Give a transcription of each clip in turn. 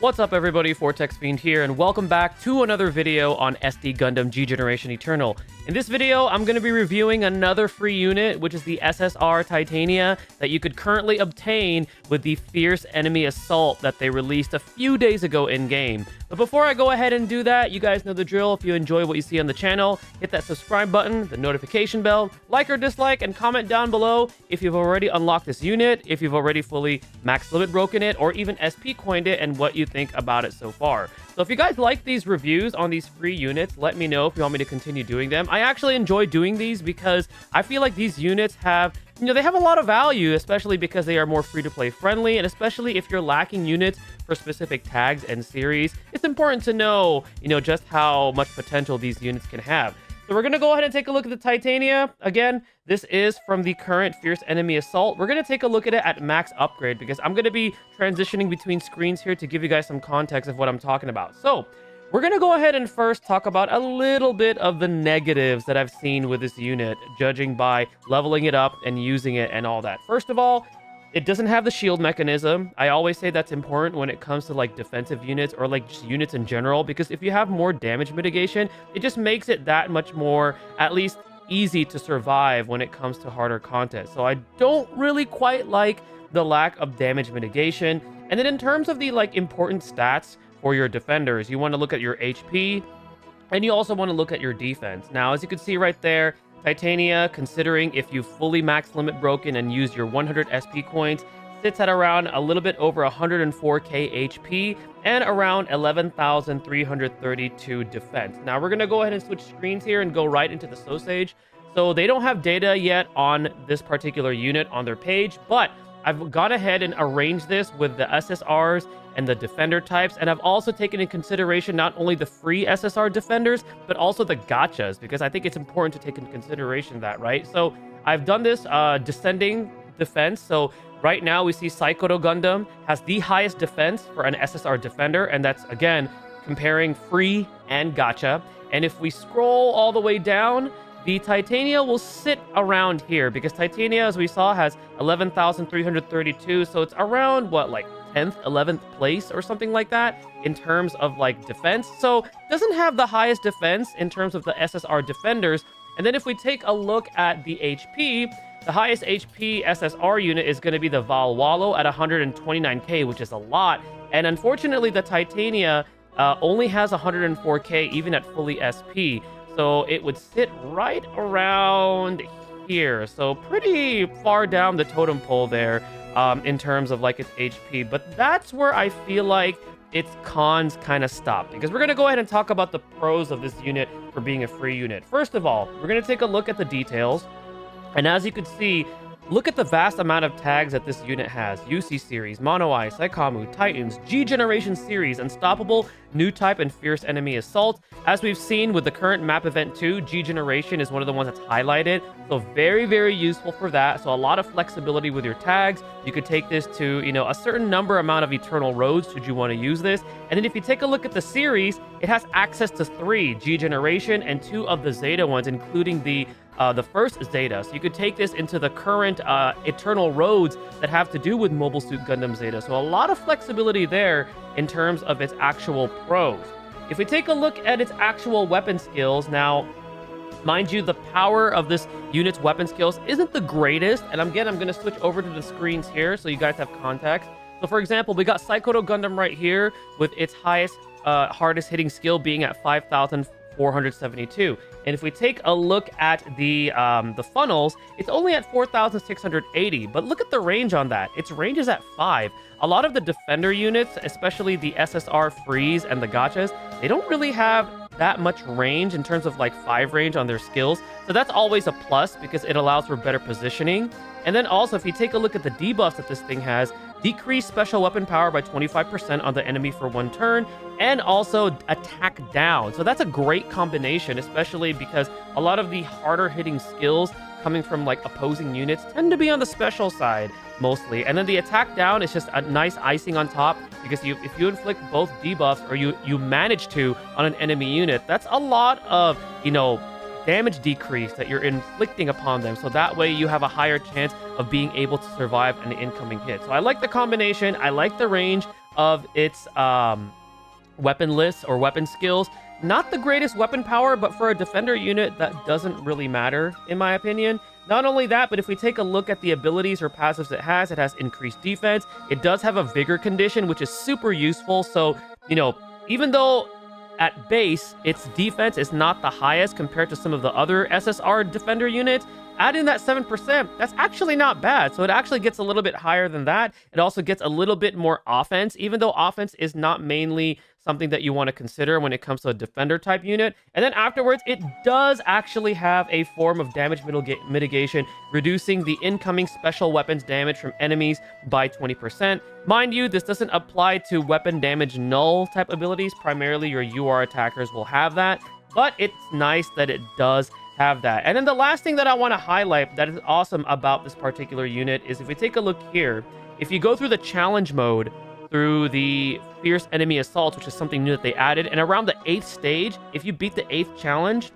What's up everybody, Fortexfiend here, and welcome back to another video on SD Gundam G Generation Eternal. In this video, I'm going to be reviewing another free unit, which is the SSR Titania, that you could currently obtain with the Fierce Enemy Assault that they released a few days ago in-game. But before I go ahead and do that, you guys know the drill. If you enjoy what you see on the channel, hit that subscribe button, the notification bell, like or dislike, and comment down below if you've already unlocked this unit, if you've already fully max limit broken it, or even SP coined it, and what you think about it so far. So if you guys like these reviews on these free units, let me know if you want me to continue doing them. I actually enjoy doing these because I feel like these units have, they have a lot of value, especially because they are more free-to-play friendly, and especially if you're lacking units for specific tags and series, it's important to know, just how much potential these units can have. So we're going to go ahead and take a look at the Titania. Again, this is from the current Fierce Enemy Assault. We're going to take a look at it at max upgrade because I'm going to be transitioning between screens here to give you guys some context of what I'm talking about. So we're going to go ahead and first talk about a little bit of the negatives that I've seen with this unit, judging by leveling it up and using it and all that. First of all, it doesn't have the shield mechanism. I always say that's important when it comes to like defensive units or like just units in general, because if you have more damage mitigation, it just makes it that much more, at least easy to survive when it comes to harder content. So I don't really quite like the lack of damage mitigation. And then in terms of the like important stats for your defenders, you want to look at your HP and you also want to look at your defense. Now, as you can see right there, Titania, considering if you fully max limit broken and use your 100 SP coins, sits at around a little bit over 104k HP and around 11,332 defense. Now we're going to go ahead and switch screens here and go right into the Sausage. So they don't have data yet on this particular unit on their page, but I've gone ahead and arranged this with the SSRs and the defender types, and I've also taken in consideration not only the free SSR defenders, but also the gachas, because I think it's important to take into consideration that, right? So I've done this descending defense. So right now we see Saikoro Gundam has the highest defense for an SSR defender, and that's, again, comparing free and gacha. And if we scroll all the way down, the Titania will sit around here, because Titania, as we saw, has 11,332, so it's around, what, like 10th, 11th place or something like that in terms of like defense. So doesn't have the highest defense in terms of the SSR defenders. And then if we take a look at the HP, the highest HP SSR unit is going to be the Valwalo at 129k, which is a lot. And unfortunately, the Titania only has 104k even at fully SP. So it would sit right around here. So pretty far down the totem pole there in terms of like its HP. But that's where I feel like its cons kind of stop, because we're going to go ahead and talk about the pros of this unit for being a free unit. First of all, we're going to take a look at the details. And as you can see, look at the vast amount of tags that this unit has. UC Series, Mono Eye, Saikamu, Titans, G Generation Series, Unstoppable, New Type, and Fierce Enemy Assault. As we've seen with the current map event 2, G Generation is one of the ones that's highlighted. So very, very useful for that. So a lot of flexibility with your tags. You could take this to, a certain amount of Eternal Roads should you want to use this. And then if you take a look at the series, it has access to 3 G Generation and 2 of the Zeta ones, including the first Zeta. So you could take this into the current Eternal Roads that have to do with Mobile Suit Gundam Zeta. So a lot of flexibility there in terms of its actual pros. If we take a look at its actual weapon skills, now, mind you, the power of this unit's weapon skills isn't the greatest. And again, I'm going to switch over to the screens here so you guys have context. So for example, we got Saikoro Gundam right here with its highest, hardest hitting skill being at 5,472. And if we take a look at the funnels, it's only at 4,680. But look at the range on that. Its range is at 5. A lot of the defender units, especially the SSR frees and the gachas, they don't really have that much range in terms of like 5 range on their skills. So that's always a plus because it allows for better positioning. And then also, if you take a look at the debuffs that this thing has, decrease special weapon power by 25% on the enemy for 1 turn, and also attack down. So that's a great combination, especially because a lot of the harder hitting skills coming from like opposing units tend to be on the special side mostly. And then the attack down is just a nice icing on top, because if you inflict both debuffs, or you manage to on an enemy unit, that's a lot of, damage decrease that you're inflicting upon them. So that way you have a higher chance of being able to survive an incoming hit. So I like the combination. I like the range. of its weapon lists or weapon skills. Not the greatest weapon power, but for a defender unit, that doesn't really matter, in my opinion. Not only that, but if we take a look at the abilities or passives it has increased defense. It does have a vigor condition, which is super useful. So, you know, even though at base, its defense is not the highest compared to some of the other SSR defender units, add in that 7%, that's actually not bad. So it actually gets a little bit higher than that. It also gets a little bit more offense, even though offense is not mainly something that you want to consider when it comes to a defender type unit. And then afterwards, it does actually have a form of damage mitigation, reducing the incoming special weapons damage from enemies by 20%. Mind you, this doesn't apply to weapon damage null type abilities. Primarily your UR attackers will have that, but it's nice that it does have that. And then the last thing that I want to highlight that is awesome about this particular unit is if we take a look here, if you go through the challenge mode, through the fierce enemy assault, which is something new that they added, and around the 8th stage, if you beat the 8th challenge,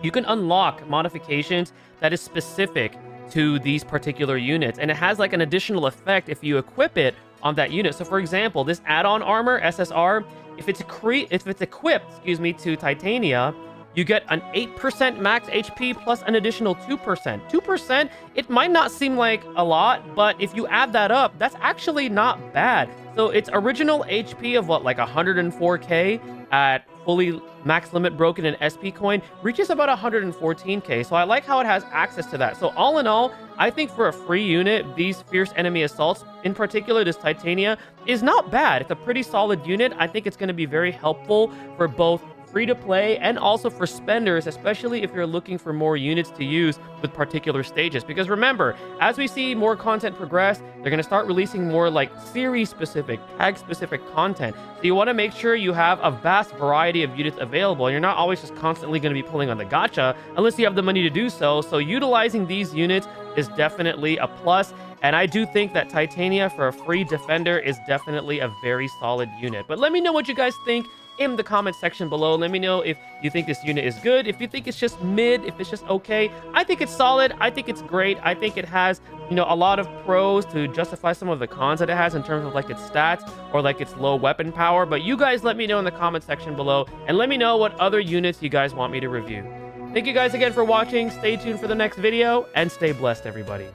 you can unlock modifications that is specific to these particular units, and it has like an additional effect if you equip it on that unit. So for example, this add-on armor SSR, if it's equipped, to Titania, you get an 8% max HP plus an additional 2%. 2%, it might not seem like a lot, but if you add that up, that's actually not bad. So its original HP of what, like 104k at fully max limit broken and SP coin reaches about 114k. So I like how it has access to that. So all in all, I think for a free unit, these fierce enemy assaults, in particular this Titania, is not bad. It's a pretty solid unit. I think it's going to be very helpful for both free to play and also for spenders, especially if you're looking for more units to use with particular stages. Because remember, as we see more content progress, they're going to start releasing more like series specific, tag specific content. So you want to make sure you have a vast variety of units available, and you're not always just constantly going to be pulling on the gacha unless you have the money to do so. So utilizing these units is definitely a plus. And I do think that Titania for a free defender is definitely a very solid unit. But let me know what you guys think in the comment section below. Let me know if you think this unit is good, if you think it's just mid, if it's just okay. I think it's solid. I think it's great. I think it has, you know, a lot of pros to justify some of the cons that it has in terms of like its stats or like its low weapon power. But you guys let me know in the comment section below, and let me know what other units you guys want me to review. Thank you guys again for watching. Stay tuned for the next video, and stay blessed, everybody.